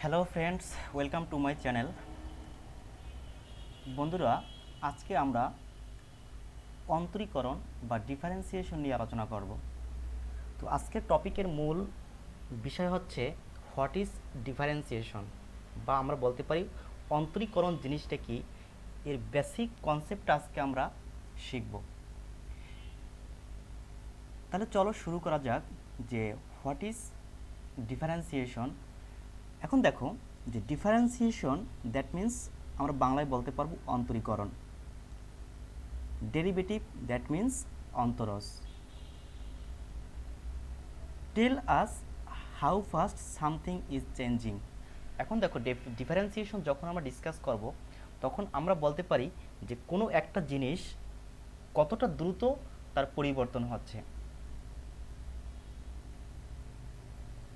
Hello friends, welcome to my channel. বন্ধুরা, আজকে আমরা অন্তরীকরণ বা ডিফারেন্সিয়েশন নিয়ে আলোচনা করব। তো আজকের টপিকের মূল বিষয় হচ্ছে হোয়াট ইজ ডিফারেন্সিয়েশন, বা আমরা বলতে পারি অন্তরীকরণ জিনিসটা কি, এর বেসিক কনসেপ্ট আজকে আমরা শিখব। তাহলে চলো শুরু করা যাক যে হোয়াট ইজ ডিফারেন্সিয়েশন। এখন দেখো যে ডিফারেন্সিয়েশন দ্যাট মিন্স আমরা বাংলায় বলতে পারবো অন্তরীকরণ। ডেরিভেটিভ দ্যাট মিন্স অন্তরজ। Tell us how fast something is changing. এখন দেখো ডিফারেন্সিয়েশন যখন আমরা ডিসকাস করব তখন আমরা বলতে পারি যে কোনো একটা জিনিস কতটা দ্রুত তার পরিবর্তন হচ্ছে।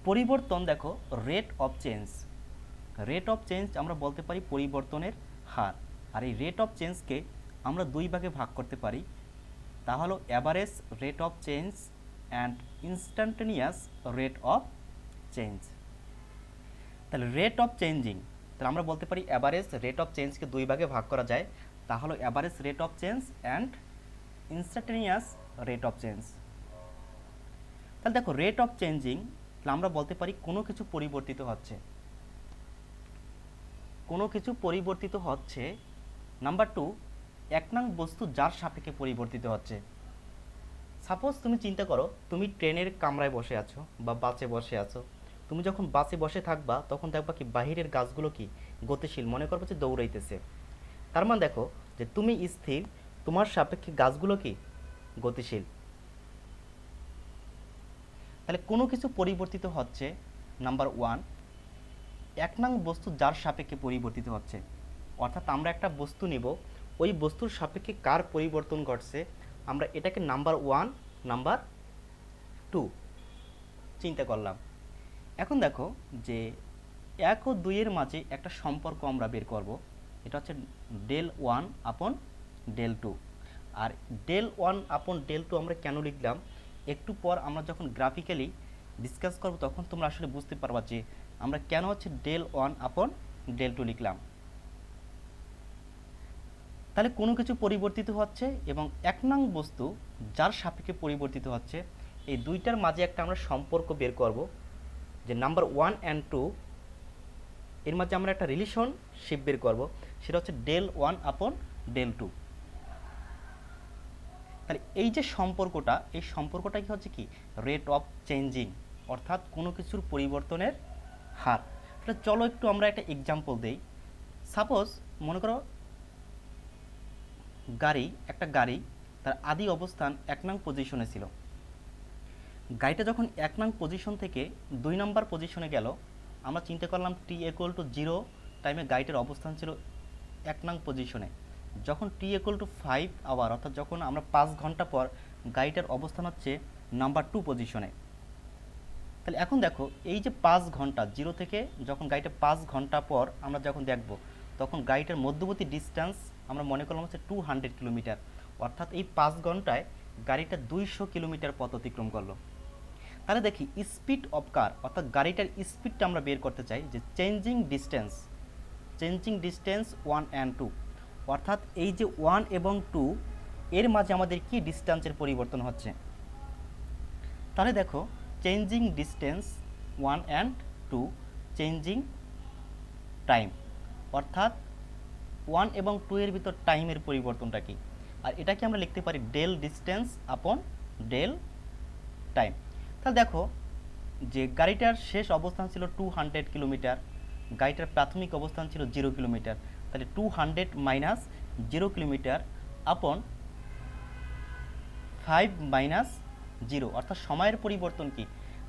পরিবর্তন দেখো rate of change. Rate of change আমরা বলতে পারি পরিবর্তনের হার। আর এই রেট অফ চেঞ্জকে আমরা দুই ভাগে ভাগ করতে পারি, তা হলো average rate of change and instantaneous rate of change. তাহলে রেট অফ চেঞ্জিং, তাহলে আমরা বলতে পারি অ্যাভারেজ রেট অফ চেঞ্জকে দুই ভাগে ভাগ করা যায়, তা হলো average rate of change and instantaneous rate of change. তাহলে দেখো রেট অফ চেঞ্জিং, তাহলে আমরা বলতে পারি কোনো কিছু পরিবর্তিত হচ্ছে, কোনো কিছু পরিবর্তিত হচ্ছে। নাম্বার টু, এক নং বস্তু যার সাপেক্ষে পরিবর্তিত হচ্ছে। সাপোজ তুমি চিন্তা করো তুমি ট্রেনের কামরায় বসে আছো বা বাসে বসে আছো। তুমি যখন বাসে বসে থাকবা তখন দেখবা কি বাহিরের গাছগুলো কি গতিশীল, মনে করবো যে দৌড়াইতেছে। তার মানে দেখো যে তুমি স্থির, তোমার সাপেক্ষে গাছগুলো কি গতিশীল। তাহলে কোনো কিছু পরিবর্তিত হচ্ছে, নাম্বার ওয়ান, এক নং বস্তু যার সাপেক্ষে পরিবর্তিত হচ্ছে। অর্থাৎ আমরা একটা বস্তু নিব, ওই বস্তুর সাপেক্ষে কার পরিবর্তন ঘটছে, আমরা এটাকে নাম্বার ওয়ান, নাম্বার টু চিন্তা করলাম। এখন দেখো যে এক ও দুইয়ের মাঝে একটা সম্পর্ক আমরা বের করব, এটা হচ্ছে del one upon del two. আর del one upon del two আমরা কেন লিখলাম, একটু পর আমরা যখন গ্রাফিক্যালি ডিসকাস করব তখন তোমরা আসলে বুঝতে পারবা যে আমরা কেন হচ্ছে del one upon del two লিখলাম। তাহলে কোনো কিছু পরিবর্তিত হচ্ছে এবং এক নং বস্তু যার সাপেক্ষে পরিবর্তিত হচ্ছে, এই দুইটার মাঝে একটা আমরা সম্পর্ক বের করব, যে নাম্বার ওয়ান অ্যান্ড টু এর মাঝে আমরা একটা রিলেশনশিপ বের করব, সেটা হচ্ছে del one upon del two. তাহলে এই যে সম্পর্কটা, এই সম্পর্কটা কি হচ্ছে কি রেট অফ চেঞ্জিং, অর্থাৎ কোনো কিছুর পরিবর্তনের হার। তাহলে চলো একটু আমরা একটা এক্সাম্পল দেই। সাপোজ মনে করো একটা গাড়ি তার আদি অবস্থান এক নং পজিশনে ছিল। গাড়িটা যখন এক নং পজিশন থেকে দুই নম্বর পজিশনে গেল, আমরা চিন্তা করলাম টি ইকুয়াল টু জিরো টাইমে গাড়িটার অবস্থান ছিল এক নং পজিশনে। যখন টি ইকুয়াল টু 5 আওয়ার, অর্থাৎ যখন আমরা 5 ঘন্টা পর, গাড়িটার অবস্থান হচ্ছে নাম্বার টু পজিশনে। তাহলে এখন দেখো এই যে 5 ঘন্টা জিরো থেকে যখন গাড়িটা 5 ঘন্টা পর আমরা যখন দেখব, তখন গাড়িটার মধ্যবর্তী ডিস্টেন্স আমরা মনে করলাম হচ্ছে 200 কিলোমিটার। অর্থাৎ এই 5 ঘন্টায় গাড়িটা 200 কিলোমিটার পথ অতিক্রম করলো। তাহলে দেখি স্পিড অফ কার, অর্থাৎ গাড়িটার স্পিডটা আমরা বের করতে চাই, যে changing distance one and two. অর্থাৎ এই যে ওয়ান এবং টু এর মাঝে আমাদের কি ডিস্টেন্সের পরিবর্তন হচ্ছে। তাহলে দেখো changing distance one and two, changing time, অর্থাৎ ওয়ান এবং টু এর ভিতর টাইমের পরিবর্তনটা কি। আর এটাকে আমরা লিখতে পারি ডেল ডিস্টেন্স আপন ডেল টাইম। তাহলে দেখো যে গাড়িটার শেষ অবস্থান ছিল 200 কিলোমিটার, গাড়িটার প্রাথমিক অবস্থান ছিল 0 কিলোমিটার। তাহলে 200 মাইনাস 0 কিলোমিটার আপন 5 - 0, অর্থাৎ সময়ের পরিবর্তন কি,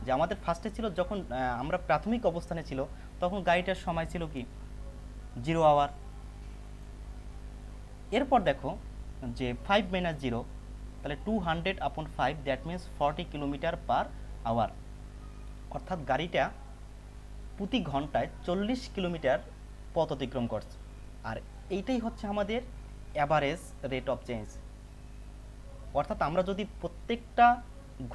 যে আমাদের ফার্স্টে ছিল যখন আমরা প্রাথমিক অবস্থানে ছিল তখন গাড়িটার সময় ছিল কি 0 আওয়ার। এরপর দেখো যে 5 - 0, তাহলে 200/5 দ্যাট মিন্স 40 কিলোমিটার/আওয়ার। অর্থাৎ গাড়িটা প্রতি ঘন্টায় 40 কিলোমিটার পথ অতিক্রম করছে। আর এইটাই হচ্ছে আমাদের অ্যাভারেজ রেট অফ চেঞ্জ। অর্থাৎ আমরা যদি প্রত্যেকটা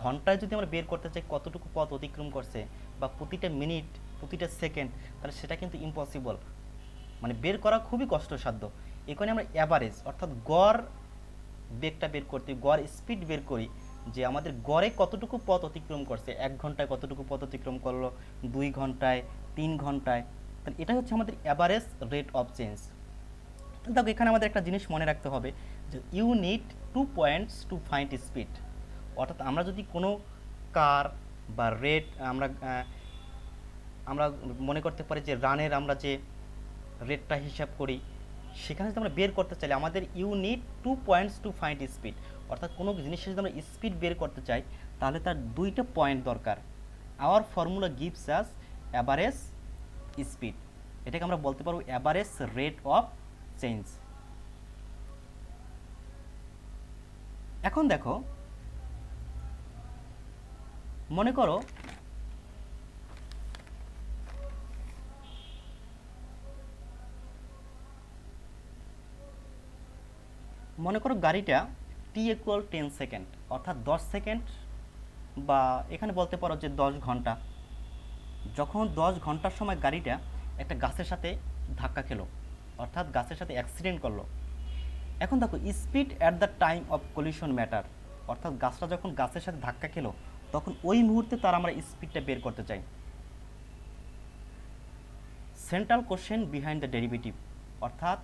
ঘন্টায় যদি আমরা বের করতে চাই কতটুকু পথ অতিক্রম করছে, বা প্রতিটা মিনিট প্রতিটা সেকেন্ড, তাহলে সেটা কিন্তু ইম্পসিবল, মানে বের করা খুবই কষ্টসাধ্য। এখানে আমরা অ্যাভারেজ অর্থাৎ গড় বেগটা বের করতে, গড় স্পিড বের করি, যে আমাদের গড়ে কতটুকু পথ অতিক্রম করছে, 1 ঘন্টায় কতটুকু পথ অতিক্রম করলো, 2 ঘন্টায়, 3 ঘন্টায়, তাহলে এটা হচ্ছে আমাদের অ্যাভারেজ রেট অফ চেঞ্জ। দেখো এখানে আমাদের একটা জিনিস মনে রাখতে হবে যে you need 2 points to find speed, অর্থাৎ আমরা যদি কোনো কার বা রেট আমরা মনে করতে পারি যে রানের আমরা যে রেটটা হিসাব করি, সেখানে যদি আমরা বের করতে চাইলে আমাদের you need 2 points to find speed, অর্থাৎ কোনো জিনিসের যদি আমরা স্পিড বের করতে চাই তাহলে তার 2টা পয়েন্ট দরকার। Our formula gives us average speed, এটাকে আমরা বলতে পারবো অ্যাভারেজ রেট অফ চেঞ্জ। এখন দেখো মনে করো গাড়িটা টি ইকুয়াল 10 সেকেন্ড, অর্থাৎ 10 সেকেন্ড, বা এখানে বলতে পারো যে 10 ঘন্টা, যখন 10 ঘন্টার সময় গাড়িটা একটা গাছের সাথে ধাক্কা খেলো, অর্থাৎ গাছের সাথে অ্যাক্সিডেন্ট করলো। এখন দেখো speed at the time of collision matter, অর্থাৎ গাছটা যখন গাছের সাথে ধাক্কা খেলো তখন ওই মুহূর্তে তার আমরা স্পিডটা বের করতে চাই। Central question behind the derivative, অর্থাৎ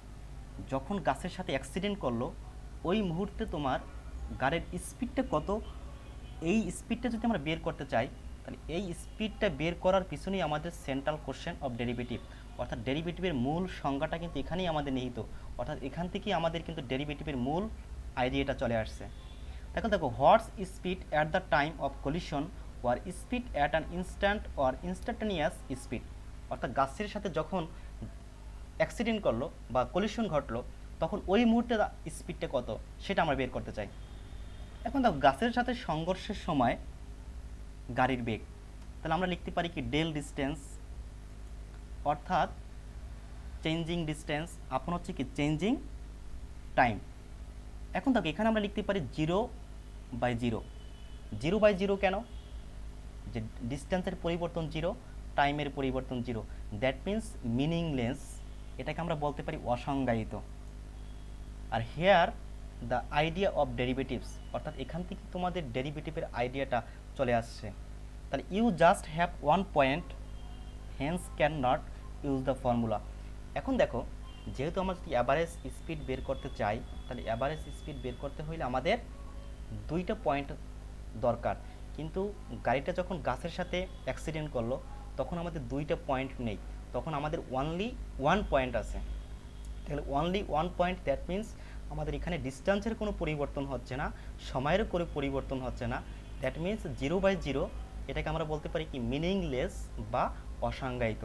যখন গাছের সাথে অ্যাক্সিডেন্ট করলো ওই মুহূর্তে তোমার গাড়ির স্পিডটা কত, এই স্পিডটা যদি আমরা বের করতে চাই তাহলে এই স্পিডটা বের করার পিছনেই আমাদের সেন্ট্রাল কোশ্চেন অফ ডেরিভেটিভ, অর্থাৎ ডেরিভেটিভের মূল সংজ্ঞাটা কিন্তু এখানেই আমাদের নিহিত, অর্থাৎ এখান থেকেই আমাদের কিন্তু ডেরিভেটিভের মূল আইডিয়াটা চলে আসছে। দেখো what's speed at the time of collision or speed at an instant or instantaneous speed, অর্থাৎ গাছের সাথে যখন অ্যাক্সিডেন্ট করলো বা কলিশন ঘটলো তখন ওই মুহূর্তে স্পিডটা কত সেটা আমরা বের করতে চাই। এখন দেখো গাছের সাথে সংঘর্ষের সময় গাড়ির বেগ, তাহলে আমরা লিখতে পারি কি ডেল ডিস্টেন্স, অর্থাৎ চেঞ্জিং ডিস্টেন্স আপন হচ্ছে কি চেঞ্জিং টাইম। এখন দেখো এখানে আমরা লিখতে পারি 0/0, 0/0 কেন, যে ডিস্টেন্সের পরিবর্তন 0, টাইমের পরিবর্তন 0, দ্যাট মিন্স মিনিংলেস, এটাকে আমরা বলতে পারি অসংজ্ঞায়িত। আর here the idea of derivatives, অর্থাৎ এখান থেকে তোমাদের ডেরিভেটিভের আইডিয়াটা চলে আসছে। তাহলে you just have 1 point, hence can not use the formula. এখন দেখো যেহেতু আমরা যদি অ্যাভারেজ স্পিড বের করতে চাই তাহলে অ্যাভারেজ স্পিড বের করতে হলে আমাদের 2টা পয়েন্ট দরকার, কিন্তু গাড়িটা যখন গাছের সাথে অ্যাক্সিডেন্ট করলো তখন আমাদের 2টা পয়েন্ট নেই, তখন আমাদের অনলি 1 পয়েন্ট আছে। তাহলে অনলি 1 পয়েন্ট, দ্যাট মিন্স আমাদের এখানে ডিস্টেন্সের কোনো পরিবর্তন হচ্ছে না, সময়ের কোনো পরিবর্তন হচ্ছে না, দ্যাট মিন্স 0/0, এটাকে আমরা বলতে পারি কি মিনিংলেস বা অসংজ্ঞায়িত।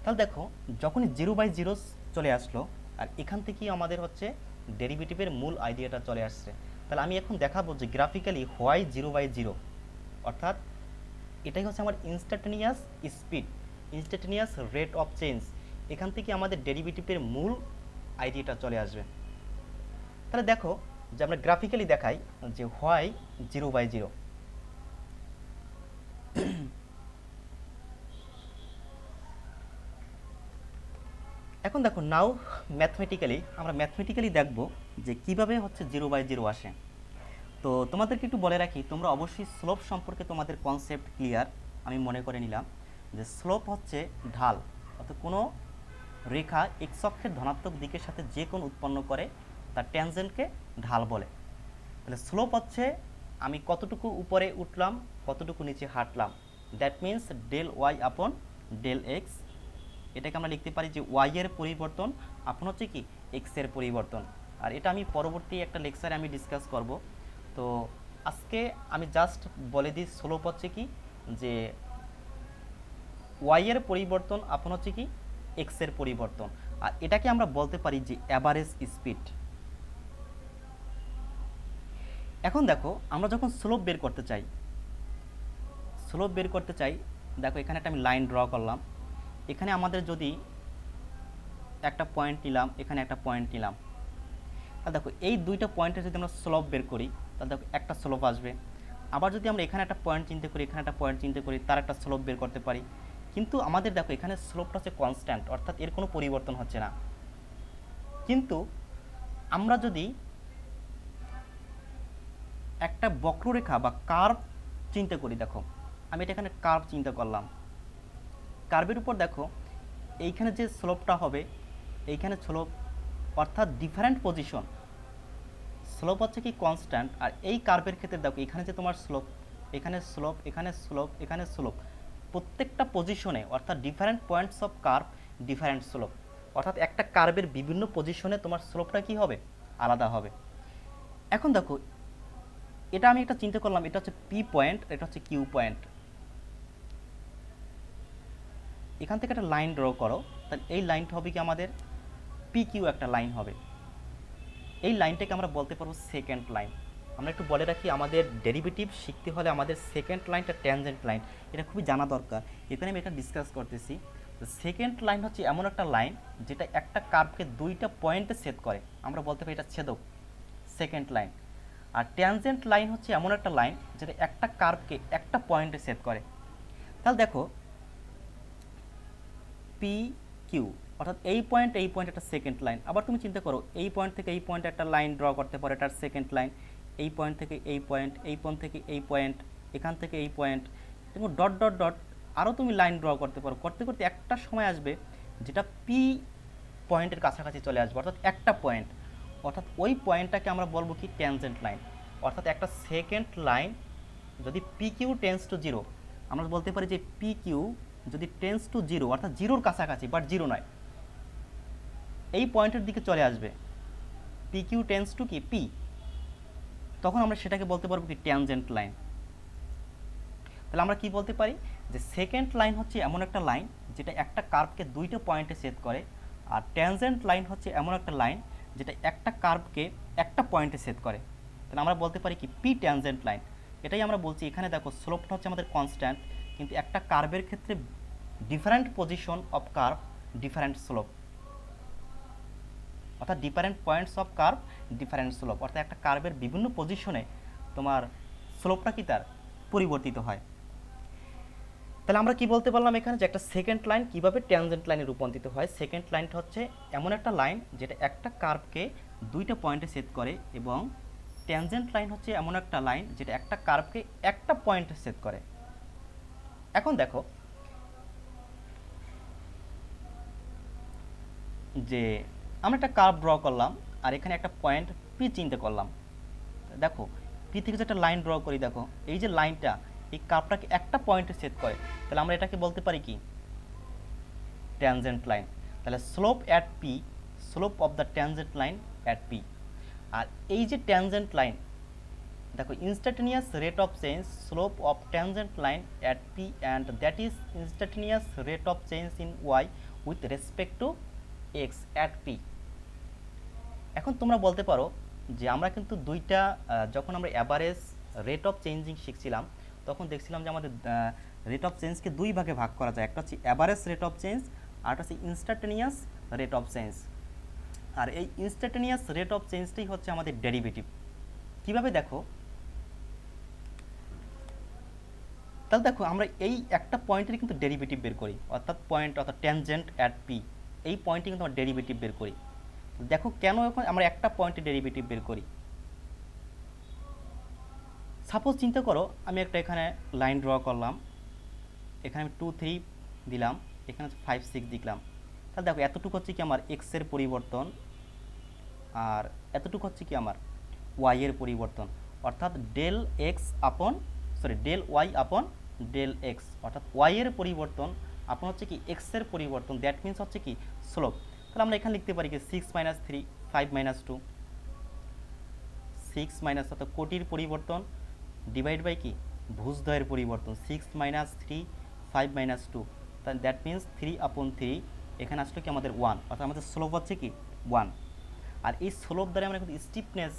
তাহলে দেখো যখনই 0/0 চলে আসলো আর এখান থেকেই আমাদের হচ্ছে ডেরিভেটিভের মূল আইডিয়াটা চলে আসছে। তাহলে আমি এখন দেখাবো যে গ্রাফিক্যালি হোয়াই 0/0, অর্থাৎ এটাই হচ্ছে আমার ইনস্ট্যান্টানিয়াস স্পিড, ইনস্ট্যান্টানিয়াস রেট অফ চেঞ্জ, এখান থেকে আমাদের ডেরিভেটিভের মূল আইডিয়াটা চলে আসবে। তাহলে দেখো যে আমরা গ্রাফিক্যালি দেখাই যে হোয়াই 0/0। এখন দেখো নাও ম্যাথমেটিক্যালি আমরা দেখব যে কিভাবে হচ্ছে 0/0 আসে। তো তোমাদেরকে একটু বলে রাখি, তোমরা অবশ্যই স্লোপ সম্পর্কে তোমাদের কনসেপ্ট ক্লিয়ার, আমি মনে করে নিলাম যে স্লোপ হচ্ছে ঢাল, অর্থাৎ কোনো রেখা এক্স অক্ষের ধনাত্মক দিকের সাথে যে কোণ উৎপন্ন করে তার ট্যানজেন্টকে ঢাল বলে। তাহলে স্লোপ হচ্ছে আমি কতটুকু উপরে উঠলাম কতটুকু নিচে হাঁটলাম, that means del Y upon del x, এটাকে আমরা লিখতে পারি যে ওয়াই এর পরিবর্তন আপন হচ্ছে কি এক্স এর পরিবর্তন। আর এটা আমি পরবর্তী একটা লেকচারে আমি ডিসকাস করব। তো আজকে আমি জাস্ট বলে দিই স্লোপ হচ্ছে কি যে ওয়াই এর পরিবর্তন আপন হচ্ছে কি এক্স এর পরিবর্তন, আর এটাকে আমরা বলতে পারি যে অ্যাভারেজ স্পিড। এখন দেখো আমরা যখন স্লোপ বের করতে চাই, দেখো এখানে একটা আমি লাইন ড্র করলাম, এখানে আমাদের যদি একটা পয়েন্ট নিলাম, এখানে একটা পয়েন্ট নিলাম, তাহলে দেখো এই 2টা পয়েন্টে যদি আমরা স্লোপ বের করি তাহলে দেখো একটা স্লোপ আসবে। আবার যদি আমরা এখানে একটা পয়েন্ট চিন্তা করি, এখানে একটা পয়েন্ট চিন্তা করি, তার একটা স্লোপ বের করতে পারি। কিন্তু আমাদের দেখো এখানে স্লোপটা হচ্ছে কনস্ট্যান্ট, অর্থাৎ এর কোনো পরিবর্তন হচ্ছে না। কিন্তু আমরা যদি একটা বক্ররেখা বা কার্ভ চিন্তা করি, দেখো আমি এটা এখানে কার্ভ চিন্তা করলাম, কার্ভের উপর দেখো এইখানে যে স্লোপটা হবে, এইখানে স্লোপ অর্থাৎ ডিফারেন্ট পজিশন, স্লোপ হচ্ছে কি কনস্ট্যান্ট। আর এই কার্ভের ক্ষেত্রে দেখো এখানে যে তোমার স্লোপ, এখানে স্লোপ, এখানে স্লোপ, এখানে স্লোপ, প্রত্যেকটা পজিশনে অর্থাৎ different points of curve different slope, অর্থাৎ একটা কার্ভের বিভিন্ন পজিশনে তোমার স্লোপটা কি হবে, আলাদা হবে। এখন দেখো এটা আমি একটা চিন্তা করলাম, এটা হচ্ছে পি পয়েন্ট, এটা হচ্ছে কিউ পয়েন্ট। এখান থেকে একটা লাইন ড্র করো, তাহলে এই লাইনটা হবে কি আমাদের পি কিউ একটা লাইন হবে। এই লাইনটাকে আমরা বলতে পারবো সেকেন্ড লাইন। আমরা একটু বলে রাখি, আমাদের ডেরিভেটিভ শিখতে হলে আমাদের সেকেন্ড লাইনটা ট্যানজেন্ট লাইন, এটা খুবই জানা দরকার। এখানে আমি এটা ডিসকাস করতেছি। সেকেন্ড লাইন হচ্ছে এমন একটা লাইন যেটা একটা কার্ভকে দুইটা পয়েন্টে ছেদ করে, আমরা বলতে পারি এটা ছেদক, সেকেন্ড লাইন। আর ট্যানজেন্ট লাইন হচ্ছে এমন একটা লাইন যেটা একটা কার্ভকে একটা পয়েন্টে ছেদ করে। তাহলে দেখো পি কিউ অর্থাৎ এই পয়েন্ট একটা সেকেন্ড লাইন। আবার তুমি চিন্তা করো এই পয়েন্ট থেকে এই পয়েন্ট একটা লাইন ড্র করতে পারো, এটার সেকেন্ড লাইন। এই পয়েন্ট থেকে এই পয়েন্ট, এই পয়েন্ট থেকে এই পয়েন্ট, এখান থেকে এই পয়েন্ট, এবং ডট ডট ডট আরও তুমি লাইন ড্র করতে পারো। করতে করতে একটা সময় আসবে যেটা পি পয়েন্টের কাছাকাছি চলে আসবে, অর্থাৎ একটা পয়েন্ট, অর্থাৎ ওই পয়েন্টটাকে আমরা বলবো কি ট্যানজেন্ট লাইন। অর্থাৎ একটা সেকেন্ড লাইন যদি P Q tends to zero, আমরা বলতে পারি যে পি কিউ যদি টেন্স টু জিরো অর্থাৎ জিরোর কাছাকাছি বাট জিরো নয়, এই পয়েন্টের দিকে চলে আসবে, পি কিউ টেন্স টু কি পি, তখন আমরা সেটাকে বলতে পারবো কি ট্যানজেন্ট লাইন। তাহলে আমরা কি বলতে পারি যে সেকেন্ড লাইন হচ্ছে এমন একটা লাইন যেটা একটা কার্ভকে দুইটা পয়েন্টে ছেদ করে, আর ট্যানজেন্ট লাইন হচ্ছে এমন একটা লাইন যেটা একটা কার্ভকে একটা পয়েন্টে ছেদ করে। তাহলে আমরা বলতে পারি কি পি ট্যানজেন্ট লাইন। এটাই আমরা বলছি, এখানে দেখো স্লোপটা হচ্ছে আমাদের কনস্ট্যান্ট, কিন্তু একটা কার্ভের ক্ষেত্রে different position of curve different slope, অর্থাৎ different points of curve different slope, অর্থাৎ একটা কার্ভের বিভিন্ন পজিশনে তোমার স্লোপটা কি তার পরিবর্তিত হয়। তাহলে আমরা কি বলতে পারলাম এখানে যে একটা সেকেন্ড লাইন কিভাবে ট্যানজেন্ট লাইনে রূপান্তরিত হয়। সেকেন্ড লাইনটা হচ্ছে এমন একটা লাইন যেটা একটা কার্ভকে দুইটা পয়েন্টে ছেদ করে, এবং ট্যানজেন্ট লাইন হচ্ছে এমন একটা লাইন যেটা একটা কার্ভকে একটা পয়েন্টে ছেদ করে। এখন দেখো যে আমরা একটা কার্ভ ড্র করলাম, আর এখানে একটা পয়েন্ট পি চিন্তা করলাম। দেখো পি থেকে যে একটা লাইন ড্র করি, দেখো এই যে লাইনটা এই কার্ভটাকে একটা পয়েন্টে ছেদ করে, তাহলে আমরা এটাকে বলতে পারি কি ট্যানজেন্ট লাইন। তাহলে slope at P, slope of the tangent line at P. আর এই যে ট্যানজেন্ট লাইন, দেখো instantaneous rate of change slope of tangent line at P, and that is instantaneous rate of change in Y with respect to X at P. এখন তোমরা বলতে পারো যে আমরা কিন্তু দুইটা যখন আমরা অ্যাভারেজ রেট অফ চেঞ্জিং শিখছিলাম, তখন দেখছিলাম যে আমাদের রেট অফ চেঞ্জকে দুই ভাগে ভাগ করা যায়, একটা হচ্ছে অ্যাভারেজ রেট অফ চেঞ্জ, আর একটা হচ্ছে ইনস্ট্যান্টেনিয়াস রেট অফ চেঞ্জ। আর এই ইনস্ট্যান্টেনিয়াস রেট অফ চেঞ্জটাই হচ্ছে আমাদের ডেরিভেটিভ। কীভাবে দেখো, তাহলে দেখো আমরা এই একটা পয়েন্টের কিন্তু ডেরিভেটিভ বের করি, অর্থাৎ পয়েন্ট অর্থাৎ ট্যানজেন্ট অ্যাট পি, এই পয়েন্টে কিন্তু আমরা ডেরিভেটিভ বের করি। দেখো কেন এখন আমরা একটা পয়েন্টে ডেরিভেটিভ বের করি। সাপোজ চিন্তা করো আমি একটা এখানে লাইন ড্র করলাম, এখানে আমি 2 3 দিলাম, এখানে 5 6 দিলাম। তাহলে দেখো এতটুকু হচ্ছে কি আমার এক্সের পরিবর্তন, আর এতটুকু হচ্ছে কি আমার ওয়াইয়ের পরিবর্তন, অর্থাৎ del Y upon del x, অর্থাৎ ওয়াইয়ের পরিবর্তন আপন হচ্ছে কি এক্সের পরিবর্তন, দ্যাট মিনস হচ্ছে কি স্লোপ। তাহলে আমরা এখানে লিখতে পারি কি 6 - 3 5 - 2, 6 মাইনাস অর্থাৎ কোটির পরিবর্তন ডিভাইড বাই কি ভুজদ্বয়ের পরিবর্তন, 6 - 3 5 - 2, তাহলে দ্যাট মিনস 3/3, এখানে আসলে কি আমাদের 1, অর্থাৎ আমাদের স্লোপ হচ্ছে কি 1। আর এই স্লোপ দ্বারা আমরা কিন্তু স্টিফনেস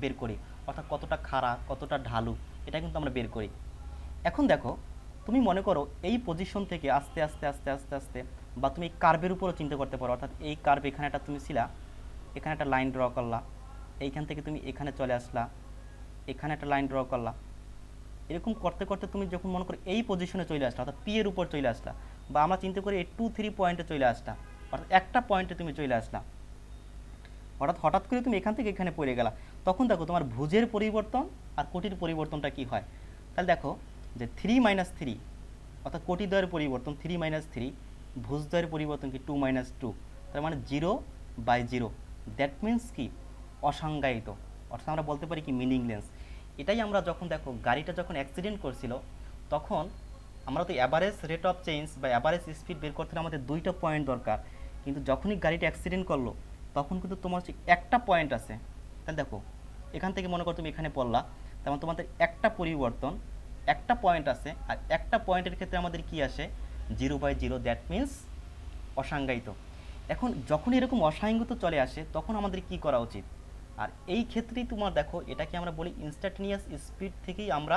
বের করি, অর্থাৎ কতটা খাড়া কতটা ঢালু, এটা কিন্তু আমরা বের করি। এখন দেখো তুমি মনে করো এই পজিশন থেকে আস্তে আস্তে আস্তে আস্তে আস্তে, বা তুমি কার্ভের উপরও চিন্তা করতে পারো, অর্থাৎ এই কার্ভ এখানে একটা তুমি ছিলা, এখানে একটা লাইন ড্র করলা, এইখান থেকে তুমি এখানে চলে আসলা, এখানে একটা লাইন ড্র করলাম। এরকম করতে করতে তুমি যখন মনে করো এই পজিশনে চলে আসলা, অর্থাৎ পি এর উপর চলে আসলা, বা আমরা চিন্তা করি এই 2-3 পয়েন্টে চলে আসলা, অর্থাৎ একটা পয়েন্টে তুমি চলে আসলা, হঠাৎ করে তুমি এখান থেকে এখানে পড়ে গেলা, তখন দেখো তোমার ভুজের পরিবর্তন আর কোটির পরিবর্তনটা কি হয়। তাহলে দেখো যে 3-3 অর্থাৎ কোটি দ্বয়ের পরিবর্তন 3-3, ভুজ দ্বয়ের পরিবর্তন কি 2-2, তার মানে 0/0। দ্যাট মিন্স কি অসংজ্ঞায়িত, অর্থাৎ আমরা বলতে পারি কি মিনিংলেস। এটাই আমরা যখন দেখো গাড়িটা যখন অ্যাক্সিডেন্ট করছিল, তখন আমরা তো অ্যাভারেজ রেট অফ চেঞ্জ বা অ্যাভারেজ স্পিড বের করতে হলে আমাদের 2টা পয়েন্ট দরকার, কিন্তু যখনই গাড়িটা অ্যাক্সিডেন্ট করলো তখন কিন্তু তোমার হচ্ছে একটা পয়েন্ট আছে। তাহলে দেখো এখান থেকে মনে করো তুমি এখানে পড়লা, তেমন তোমাদের একটা পরিবর্তন, একটা পয়েন্ট আছে, আর একটা পয়েন্টের ক্ষেত্রে আমাদের কি আসে 0/0, দ্যাট মিন্স অসংজ্ঞায়িত। এখন যখন এরকম অসংজ্ঞায়িত চলে আসে তখন আমাদের কি করা উচিত, আর এই ক্ষেত্রেই তোমার দেখো এটাকে আমরা বলি ইনস্ট্যান্টেনিয়াস স্পিড থেকেই আমরা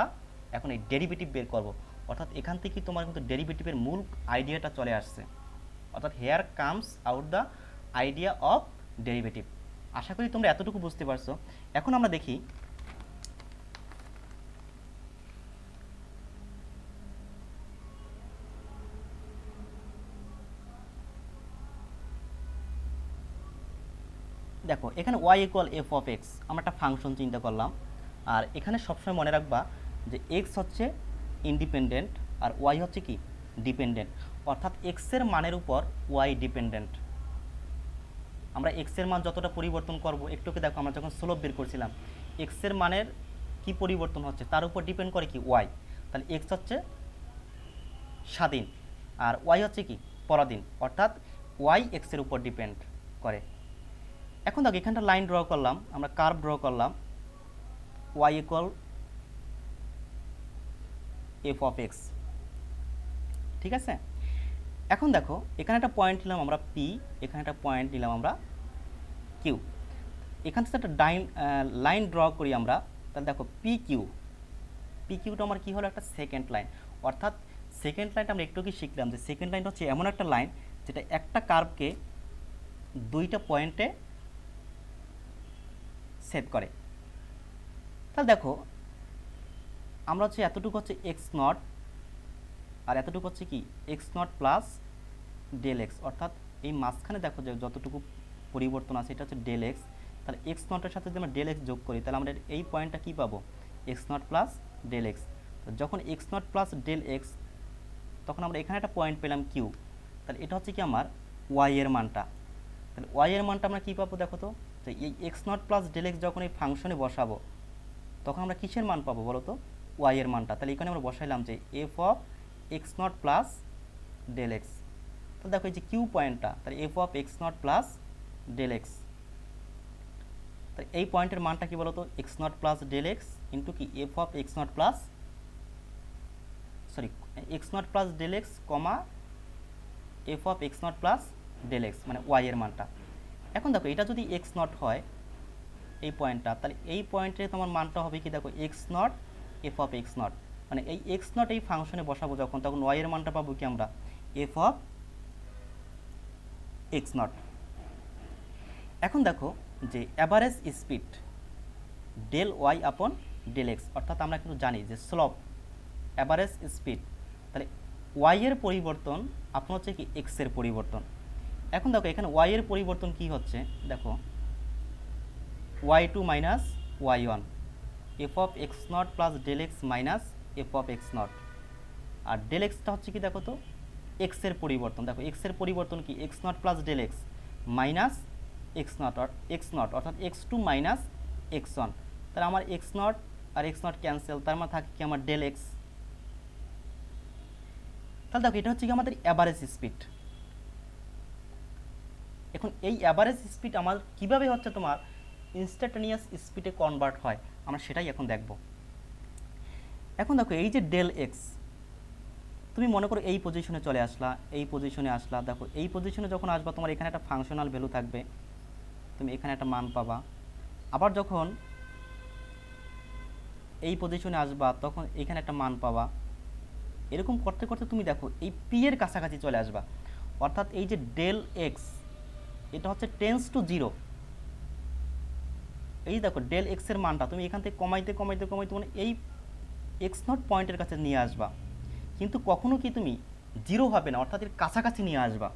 এখন এই ডেরিভেটিভ বের করব, অর্থাৎ এখান থেকেই তোমার কিন্তু ডেরিভেটিভের মূল আইডিয়াটা চলে আসছে, অর্থাৎ here comes out the idea of derivative. আশা করি তোমরা এতটুকু বুঝতে পারছো। এখন আমরা দেখি দেখো এখানে y equal F of x, আমরা একটা ফাংশন চিন্তা করলাম, আর এখানে সবসময় মনে রাখবা যে এক্স হচ্ছে ইন্ডিপেন্ডেন্ট আর ওয়াই হচ্ছে কি ডিপেন্ডেন্ট, অর্থাৎ এক্সের মানের উপর ওয়াই ডিপেন্ডেন্ট। আমরা এক্সের মান যতটা পরিবর্তন করব, একটুকে দেখো আমরা যখন স্লোপ বের করছিলাম, এক্সের মানের কি পরিবর্তন হচ্ছে তার উপর ডিপেন্ড করে কি ওয়াই। তাহলে এক্স হচ্ছে স্বাধীন আর ওয়াই হচ্ছে কি পরাধীন, অর্থাৎ ওয়াই এক্সের উপর ডিপেন্ড করে। এখন দেখো এখানটা লাইন ড্র করলাম, আমরা কার্ভ ড্র করলাম, y equal F of x, ঠিক আছে। এখন দেখো এখানে একটা পয়েন্ট নিলাম আমরা পি, এখানে একটা পয়েন্ট নিলাম আমরা কিউ, এখান থেকে একটা লাইন ড্র করি আমরা। তাহলে দেখো পি কিউটা আমার কি হলো একটা সেকেন্ড লাইন, অর্থাৎ সেকেন্ড লাইনটা আমরা একটু কি শিখলাম যে সেকেন্ড লাইনটা হচ্ছে এমন একটা লাইন যেটা একটা কার্ভকে দুইটা পয়েন্টে সেট করে। তাহলে দেখো আমরা হচ্ছে এতটুকু হচ্ছে এক্স নট আর এতটুকু হচ্ছে কি x not plus del x, অর্থাৎ এই মাঝখানে দেখো যে যতটুকু পরিবর্তন আছে এটা হচ্ছে ডেল এক্স। তাহলে এক্স নটের সাথে যদি আমরা ডেল এক্স যোগ করি তাহলে আমরা এই পয়েন্টটা কী পাবো x not plus del x. তো যখন x not plus del x, তখন আমরা এখানে একটা পয়েন্ট পেলাম কিউ, তাহলে এটা হচ্ছে কি আমার ওয়াই এর মানটা। তাহলে ওয়াই এর মানটা আমরা কী পাবো দেখো তো, যে এই x not plus del x যখন এই ফাংশনে বসাবো তখন আমরা কিসের মান পাবো বলো তো, ওয়াই এর মানটা। তাহলে এখানে আমরা বসাইলাম যে F of x not plus del x. তাহলে দেখো এই যে কিউ পয়েন্টটা, তাহলে F of x not plus del x, তাহলে এই পয়েন্টের মানটা কি বলো তো X not plus del X into কি F of x not plus X not plus del X comma F of x not plus del X, মানে Y এর মানটা। এখন দেখো এটা যদি এক্স নট হয় এই পয়েন্টটা, তাহলে এই পয়েন্টে তোমার মানটা হবে কি দেখো x not F of x not, মানে এই এক্স নট এই ফাংশনে বসাবো যখন, তখন ওয়াই এর মানটা পাবো কি আমরা এফ অফ এক্স নট। এখন দেখো যে average speed del Y upon del x, অর্থাৎ আমরা কিন্তু জানি যে স্লোপ অ্যাভারেজ স্পিড, তাহলে ওয়াই এর পরিবর্তন আপনার হচ্ছে কি এক্স এর পরিবর্তন। এখন দেখো এখানে ওয়াই এর পরিবর্তন কি হচ্ছে দেখো y2 minus y1 f of x not plus del x minus F of x not, আর ডেল এক্সটা হচ্ছে কি দেখো তো এক্স এর পরিবর্তন, দেখো এক্স এর পরিবর্তন কি x not plus del x minus X naught অর্থাৎ X two minus X one, তাহলে আমার এক্স নট আর এক্স নট ক্যান্সেল, তার মানে থাকে কি আমার ডেল এক্স। তাহলে দেখো এটা হচ্ছে কি আমাদের অ্যাভারেজ স্পিড। এখন এই অ্যাভারেজ স্পিড আমার কিভাবে হচ্ছে তোমার ইনস্ট্যান্টেনিয়াস স্পিডে কনভার্ট হয় আমরা সেটাই এখন দেখব। এখন দেখো এই যে ডেল এক্স, তুমি মনে করো এই পজিশনে চলে আসলা, এই পজিশনে আসলা, দেখো এই পজিশনে যখন আসবা তোমার এখানে একটা ফাংশনাল ভ্যালু থাকবে, তুমি এখানে একটা মান পাবা। আবার যখন এই পজিশনে আসবা তখন এখানে একটা মান পাবা। এরকম করতে করতে তুমি দেখো এই পি এর কাছাকাছি চলে আসবা, অর্থাৎ এই যে ডেল এক্স এটা হচ্ছে টেন্স টু জিরো, এই দেখো ডেল এক্সের মানটা তুমি এখান থেকে কমাইতে কমাইতে কমাইতে মানে এই এক্স নট পয়েন্টের কাছে নিয়ে আসবা, কিন্তু কখনো কি তুমি জিরো হবে না, অর্থাৎ এর কাছাকাছি নিয়ে আসবা।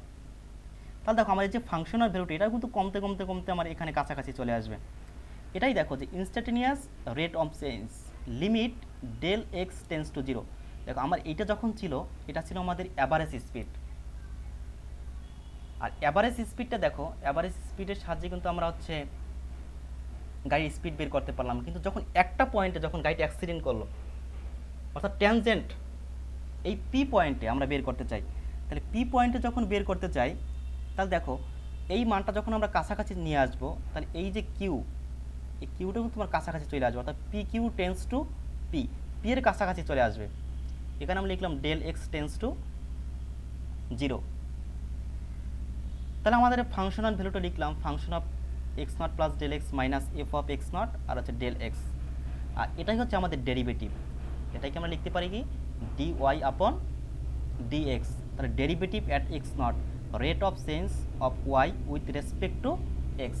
তাহলে দেখো আমার এই যে ফাংশনাল ভ্যালুটি এটা কিন্তু কমতে কমতে কমতে আমার এখানে কাছাকাছি চলে আসবে। এটাই দেখো যে instantaneous rate of change limit del x tends to zero. দেখো আমার এইটা যখন ছিল এটা ছিল আমাদের অ্যাভারেজ স্পিড, আর অ্যাভারেজ স্পিডটা দেখো অ্যাভারেজ স্পিডের সাহায্যে কিন্তু আমরা হচ্ছে গাড়ির স্পিড বের করতে পারলাম। কিন্তু যখন একটা পয়েন্টে যখন গাড়িটা অ্যাক্সিডেন্ট করলো, অর্থাৎ ট্যানজেন্ট এই পি পয়েন্টে আমরা বের করতে চাই, তাহলে পি পয়েন্টে যখন বের করতে চাই তাহলে দেখো এই মানটা যখন আমরা কাছাকাছি নিয়ে আসবো, তাহলে এই যে কিউ, এই কিউটা কিন্তু তোমার কাছাকাছি চলে আসবে, অর্থাৎ P Q tends to P, P এর কাছাকাছি চলে আসবে। এখানে আমরা লিখলাম del x tends to zero. তাহলে আমাদের ফাংশনাল ভ্যালুটা লিখলাম function of x not plus del x minus F of x not আর হচ্ছে ডেল এক্স, আর এটাই হচ্ছে আমাদের ডেরিভেটিভ। এটাকে আমরা লিখতে পারি কি d y upon D x, তাহলে derivative at x nought rate of change of y with respect to x.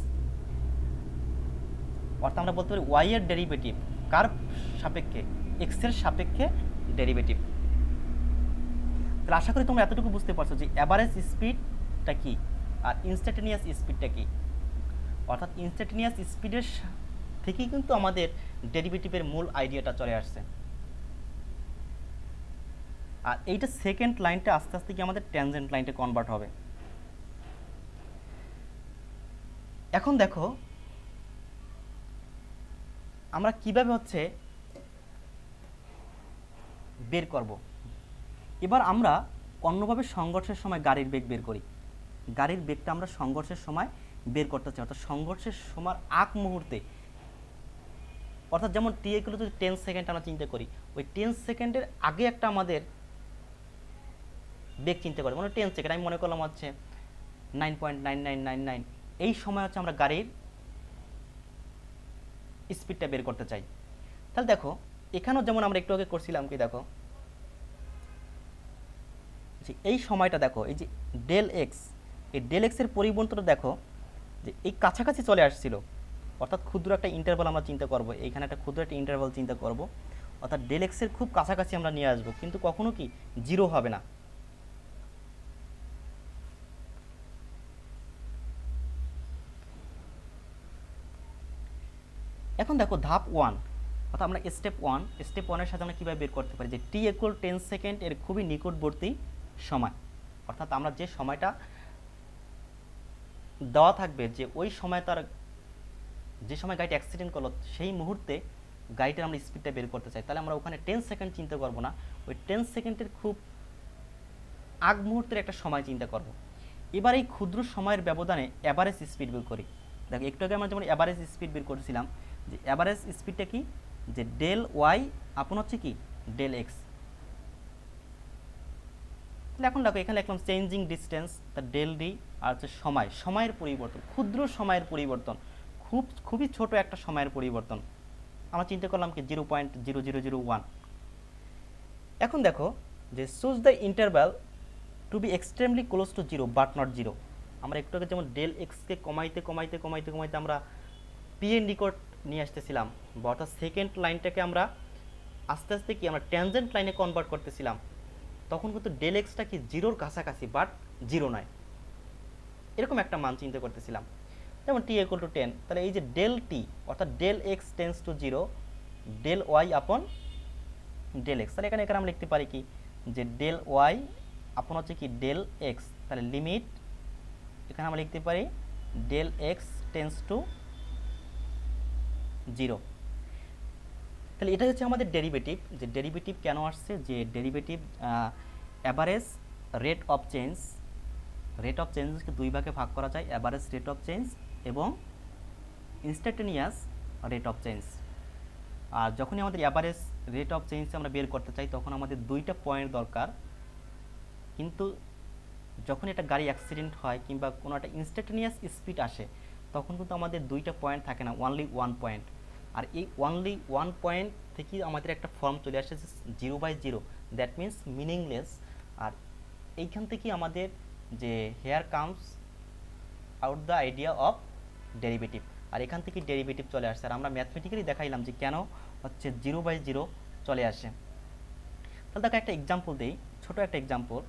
অর্থাৎ আমরা বলতে পারি ওয়াই এর ডেরিভেটিভ কার সাপেক্ষে, এক্স এর সাপেক্ষে ডেরিভেটিভ। তাহলে আশা করি তোমরা এতটুকু বুঝতে পারছো যে অ্যাভারেজ স্পিডটা কি আর ইনস্ট্যান্টেনিয়াস স্পিডটা কি। অর্থাৎ ইনস্ট্যান্টেনিয়াস স্পিডের থেকেই কিন্তু আমাদের ডেরিভেটিভের মূল আইডিয়াটা চলে আসছে। আর এইটা সেকেন্ড লাইনটা আস্তে আস্তে কি আমাদের ট্যানজেন্ট লাইনটা কনভার্ট হবে। এখন দেখো আমরা কিভাবে হচ্ছে বের করব। এবার আমরা অন্যভাবে সংঘর্ষের সময় গাড়ির বেগ বের করি। গাড়ির বেগটা আমরা সংঘর্ষের সময় বের করতে চাই, অর্থাৎ সংঘর্ষের সময় আগ মুহূর্তে, অর্থাৎ যেমন টি এগুলো যদি 10 সেকেন্ড আমরা চিন্তা করি, ওই 10 সেকেন্ডের আগে একটা আমাদের বেগ চিন্তা করি, মানে 10 সেকেন্ড আমি মনে করলাম হচ্ছে 9.9999, এই সময় হচ্ছে আমরা গাড়ির স্পিডটা বের করতে চাই। তাহলে দেখো এখানেও যেমন আমরা একটু আগে করছিলাম কি, দেখো এই সময়টা দেখো এই যে ডেল এক্স, এই ডেল এক্সের পরিবর্তনটা দেখো যে এই কাছাকাছি চলে আসছিল, অর্থাৎ ক্ষুদ্র একটা ইন্টারভাল আমরা চিন্তা করব, এইখানে একটা ক্ষুদ্র একটা ইন্টারভাল চিন্তা করব, অর্থাৎ ডেল এক্সের খুব কাছাকাছি আমরা নিয়ে আসবো, কিন্তু কখনো কি জিরো হবে না। এখন দেখো ধাপ ওয়ান, অর্থাৎ আমরা স্টেপ ওয়ানের সাথে আমরা কীভাবে বের করতে পারি যে টি ইকুয়াল 10 সেকেন্ড এর খুবই নিকটবর্তী সময়, অর্থাৎ আমরা যে সময়টা দেওয়া থাকবে যে ওই সময় তার যে সময় গাড়িটা অ্যাক্সিডেন্ট করলো সেই মুহূর্তে গাড়িটার আমরা স্পিডটা বের করতে চাই, তাহলে আমরা ওখানে 10 সেকেন্ড চিন্তা করব না, ওই 10 সেকেন্ডের খুব আগ মুহূর্তের একটা সময় চিন্তা করব। এবার এই ক্ষুদ্র সময়ের ব্যবধানে অ্যাভারেজ স্পিড বের করি। দেখো একটু আগে আমরা যেমন অ্যাভারেজ স্পিড বের করেছিলাম, যে অ্যাভারেজ স্পিডটা কি যে ডেল ওয়াই আপন হচ্ছে কি ডেল এক্স। তাহলে এখন দেখো এখানে লিখলাম চেঞ্জিং ডিস্টেন্স তা ডেল ডি, আর হচ্ছে সময়ের পরিবর্তন, ক্ষুদ্র সময়ের পরিবর্তন, খুবই ছোট একটা সময়ের পরিবর্তন, আমরা চিন্তা করলাম কি 0.0001। এখন দেখো যে choose the interval to be extremely close to zero but not zero. আমরা একটু আগে যেমন ডেল এক্সকে কমাইতে কমাইতে কমাইতে কমাইতে আমরা পি এর নিকট নিয়ে আসতেছিলাম, বা অর্থাৎ সেকেন্ড লাইনটাকে আমরা আস্তে আস্তে কি আমরা ট্যানজেন্ট লাইনে কনভার্ট করতেছিলাম, তখন কিন্তু ডেল এক্সটা কি জিরোর কাছাকাছি বাট জিরো নয়, এরকম একটা মান চিন্তা করতেছিলাম। যেমন টি ইকুয়াল টু 10, তাহলে এই যে ডেল টি অর্থাৎ del x tends to zero del Y upon del x, তাহলে এখানে আমরা লিখতে পারি কি যে ডেল ওয়াই আপন হচ্ছে কি ডেল এক্স, তাহলে লিমিট এখানে আমরা লিখতে পারি del x tends to zero. তাহলে এটা হচ্ছে আমাদের ডেরিভেটিভ। যে ডেরিভেটিভ কেন আসছে, যে ডেরিভেটিভ অ্যাভারেজ রেট অফ চেঞ্জকে দুই ভাগে ভাগ করা যায়, অ্যাভারেজ রেট অফ চেঞ্জ এবং ইনস্ট্যান্টেনিয়াস রেট অফ চেঞ্জ। আর যখনই আমাদের অ্যাভারেজ রেট অফ চেঞ্জ আমরা বের করতে চাই তখন আমাদের দুইটা পয়েন্ট দরকার, কিন্তু যখন একটা গাড়ি অ্যাক্সিডেন্ট হয় কিংবা কোনো একটা ইনস্ট্যান্টেনিয়াস স্পিড আসে তখন কিন্তু আমাদের দুইটা পয়েন্ট থাকে না, অনলি ওয়ান পয়েন্ট। আর এই অনলি ওয়ান পয়েন্ট থেকে আমাদের একটা ফর্ম চলে আসে 0/0, দ্যাট মিনস মিনিংলেস। আর এইখান থেকে আমাদের যে here comes out the idea of derivative, আর এখান থেকে ডেরিভেটিভ চলে আসছে। আর আমরা ম্যাথমেটিক্যালি দেখাইলাম যে কেন হচ্ছে 0/0 চলে আসে। তাহলে দেখো একটা এক্সাম্পল দিই, ছোট একটা এক্সাম্পল,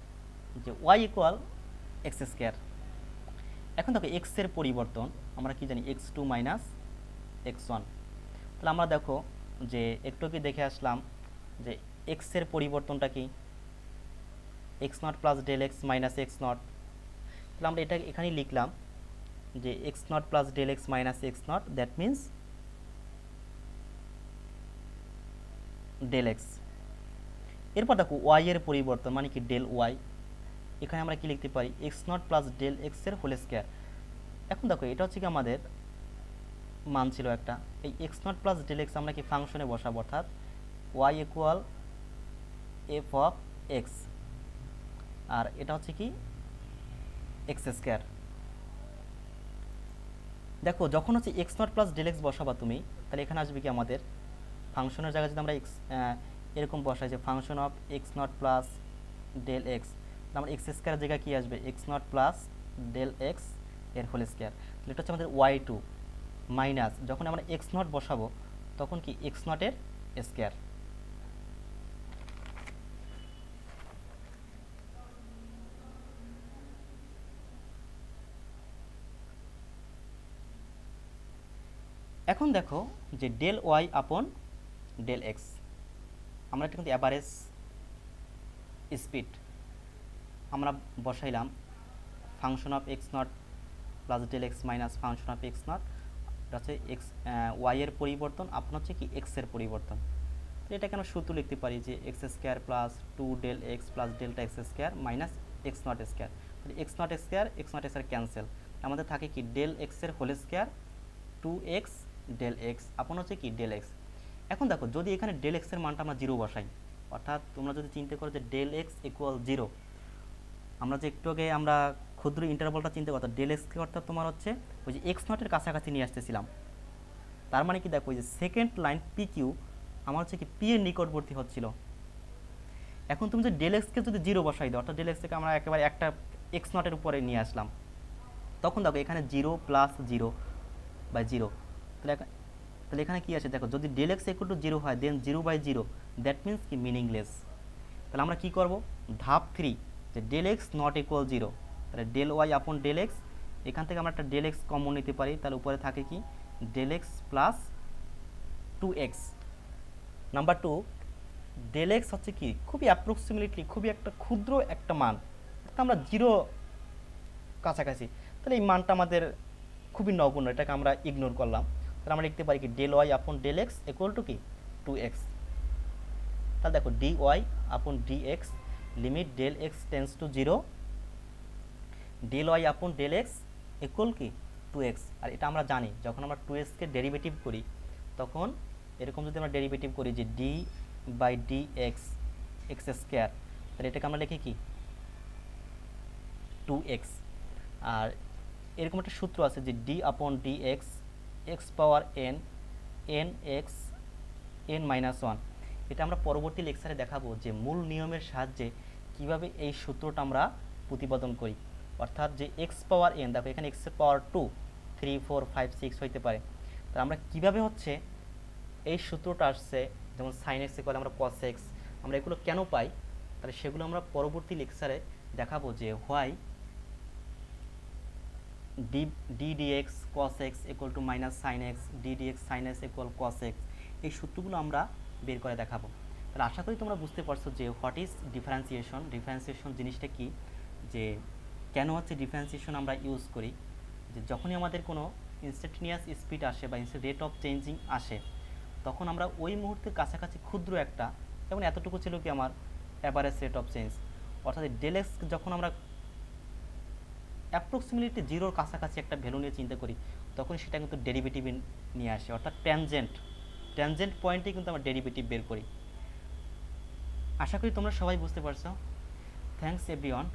যে y ইকুয়াল এক্স স্কোয়ার। এখন দেখো এক্স এর পরিবর্তন আমরা কি জানি, x2 মাইনাস x1। তাহলে আমরা দেখো যে একটু কি দেখে আসলাম যে এক্স এর পরিবর্তনটা কি, x0 plus del x minus x0। তাহলে আমরা এটা এখানেই লিখলাম যে x0 plus del x minus x0, that means del x. এরপর দেখো ওয়াই এর পরিবর্তন মানে কি ডেল ওয়াই, এখানে আমরা কি লিখতে পারি x0 প্লাস ডেল এক্স এর হোল স্কোয়ার। এখন দেখো এটা হচ্ছে কি আমাদের মান ছিল একটা, এই x0 প্লাস ডেল এক্স আমরা কি ফাংশনে বসাবো, অর্থাৎ Y equal F of X, আর এটা হচ্ছে কি এক্স স্কোয়ার। দেখো যখন হচ্ছে x0 প্লাস ডেল এক্স বসাবা তুমি, তাহলে এখানে আসবে কি আমাদের ফাংশনের জায়গায় যদি আমরা এরকম বসাই যে function of x0 plus del x, আমরা এক্স স্কোয়ারের জায়গায় কি আসবে x0 প্লাস ডেল এক্স এর হোল স্কোয়ার। তাহলে এটা হচ্ছে আমাদের y2 মাইনাস যখন আমরা x0 বসাবো তখন কি x0 এর স্কোয়ার। এখন দেখো যে del Y upon del x, আমরা এটা কিন্তু অ্যাভারেজ স্পিড আমরা বসাইলাম function of x0 plus del x minus function of x0, এটা হচ্ছে এক্স ওয়াই এর পরিবর্তন আপন হচ্ছে কি এক্স এর পরিবর্তন। তো এটাকে আমরা সূত্র লিখতে পারি যে x square plus 2 del x plus delta x square minus x0 square. তাহলে x0 square x0 square cancel, আমাদের থাকে কি ডেল এক্স এর whole square 2x del x upon হচ্ছে কি ডেল এক্স। এখন দেখো যদি এখানে ডেল এক্স এর মানটা আমরা 0 বসাই, অর্থাৎ তোমরা যদি চিন্তা করো যে ডেল এক্স ইকুয়াল 0, আমরা যে একটু আগে আমরা ক্ষুদ্র ইন্টারভালটা চিন্তা করতাম ডেল এক্সকে, অর্থাৎ তোমার হচ্ছে ওই যে x0 এর কাছাকাছি নিয়ে আসতেছিলাম। তার মানে কি দেখো ওই যে সেকেন্ড লাইন পি কিউ আমার হচ্ছে কি পি এর নিকটবর্তী হচ্ছিল। এখন তুমি যদি ডেল এক্সকে যদি 0 বসাই দাও, অর্থাৎ ডেল এক্সকে আমরা একেবারে একটা x0 এর উপরে নিয়ে আসলাম, তখন দেখো এখানে 0 প্লাস 0/0। তাহলে এখানে কি আছে দেখো, যদি ডেল এক্স ইকুয়াল টু 0 হয় দেন 0/0, দ্যাট মিন্স কি মিনিংলেস। তাহলে আমরা কি করব, ধাপ 3 যে ডেল এক্স নট ইকুয়াল 0, তাহলে del Y upon del x, এখান থেকে আমরা একটা ডেল এক্স কমন নিতে পারি, তাহলে উপরে থাকে কি del x plus 2x। Number 2, del x হচ্ছে কি খুবই অ্যাপ্রক্সিমেটলি খুবই একটা ক্ষুদ্র একটা মান, অর্থাৎ আমরা 0 কাছাকাছি, তাহলে এই মানটা আমাদের খুবই নগণ্য, এটাকে আমরা ইগনোর করলাম। তাহলে আমরা লিখতে পারি কি del Y upon del x equal to কি 2x। তাহলে দেখো d y upon D x limit del x tends to 0, del Y upon del x equal কি 2x। আর এটা আমরা জানি যখন আমরা 2xকে ডেরিভেটিভ করি তখন এরকম যদি আমরা ডেরিভেটিভ করি যে d by d x x square, তাহলে এটাকে আমরা লিখি কি 2x। আর এরকম একটা সূত্র আছে যে D upon D x X power N N X N minus 1। এটা আমরা পরবর্তী লেকচারে দেখাবো যে মূল নিয়মের সাহায্যে কিভাবে এই সূত্রটা আমরা প্রতিপাদন করি, অর্থাৎ যে এক্স পাওয়ার এন, দেখো এখানে এক্স পাওয়ার 2 3 4 5 6 হইতে পারে, তাহলে আমরা কিভাবে হচ্ছে এই সূত্রটা আসছে, যেমন সাইন এক্স ইকুয়াল আমরা কস এক্স, আমরা এগুলো কেন পাই, তাহলে সেগুলো আমরা পরবর্তী লেকচারে দেখাবো যে why d d x cos x equal to minus sine x, d d x sine x equal cos x, এই সূত্রগুলো আমরা বের করে দেখাবো। তাহলে আশা করি তোমরা বুঝতে পারছো যে হোয়াট ইজ ডিফারেন্সিয়েশন, ডিফারেন্সিয়েশন জিনিসটা কি, যে কেন হচ্ছে ডিফারেন্সিয়েশন আমরা ইউজ করি, যে যখনই আমাদের কোনো ইনস্ট্যান্টেনিয়াস স্পিড আসে বা রেট অফ চেঞ্জিং আসে, তখন আমরা ওই মুহূর্তে কাছাকাছি ক্ষুদ্র একটা, যেমন এতটুকু ছিল কি আমার অ্যাভারেজ রেট অফ চেঞ্জ, অর্থাৎ ডেল এক্স যখন আমরা অ্যাপ্রক্সিমেটলি 0-র কাছাকাছি একটা ভ্যালু নিয়ে চিন্তা করি, তখন সেটা কিন্তু ডেরিভেটিভ নিয়ে আসে, অর্থাৎ ট্যানজেন্ট পয়েন্টে কিন্তু আমরা ডেরিভেটিভ বের করি। আশা করি তোমরা সবাই বুঝতে পারছো। Thanks everyone.